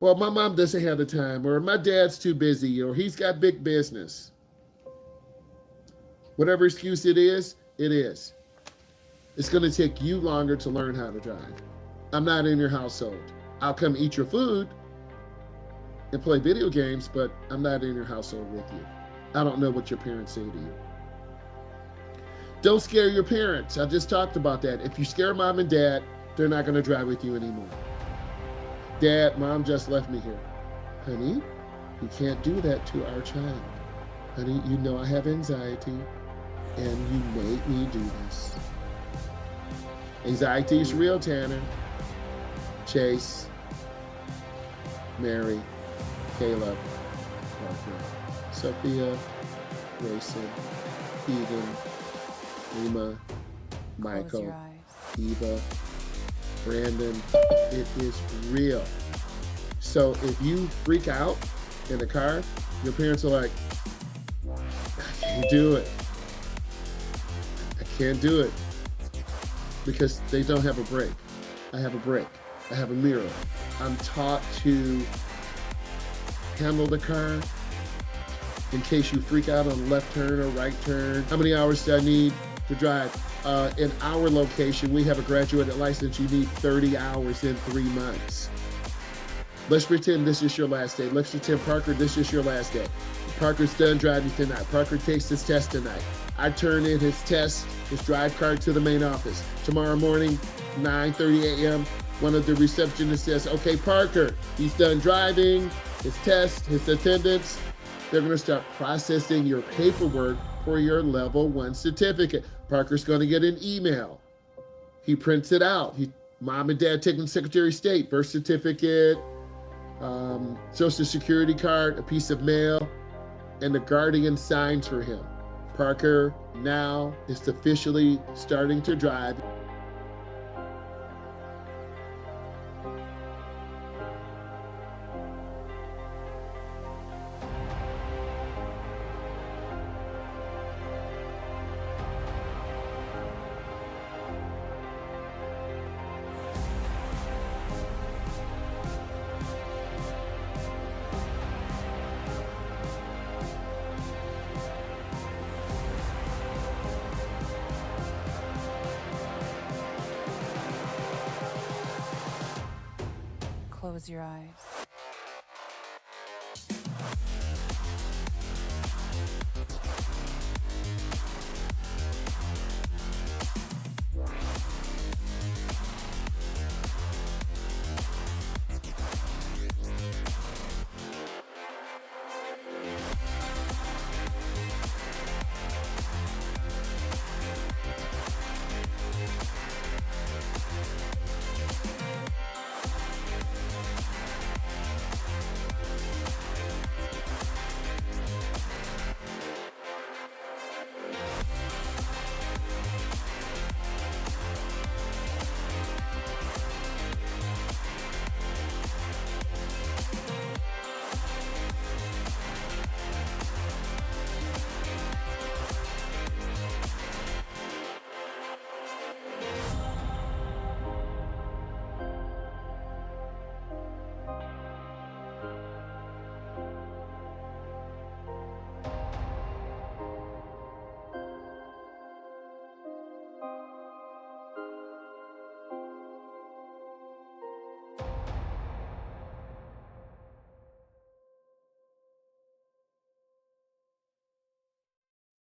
Well, my mom doesn't have the time, or my dad's too busy, or he's got big business. Whatever excuse it is, it is. It's going to take you longer to learn how to drive. I'm not in your household. I'll come eat your food and play video games, but I'm not in your household with you. I don't know what your parents say to you. Don't scare your parents. I just talked about that. If you scare mom and dad, they're not going to drive with you anymore. Dad, mom just left me here. Honey, you can't do that to our child. Honey, you know I have anxiety, and you made me do this. Anxiety is real, Tanner. Chase, Mary, Caleb, Parker, Sophia, Grayson, Keegan, Lima, Michael, Eva, Brandon. It is real. So if you freak out in the car, your parents are like, I can't do it. I can't do it. Because they don't have a brake. I have a brake. I have a mirror. I'm taught to handle the car in case you freak out on a left turn or right turn. How many hours do I need to drive? In our location, we have a graduated license. You need 30 hours in 3 months. Let's pretend this is your last day. Let's pretend, Parker, this is your last day. Parker's done driving tonight. Parker takes his test tonight. I turn in his test, his drive card to the main office. Tomorrow morning, 9:30 a.m., one of the receptionists says, okay, Parker, he's done driving, his test, his attendance. They're going to start processing your paperwork for your level 1 certificate. Parker's going to get an email. He prints it out. Mom and dad take him to Secretary of State, birth certificate, Social Security card, a piece of mail, and the guardian signs for him. Parker now is officially starting to drive. Close your eyes.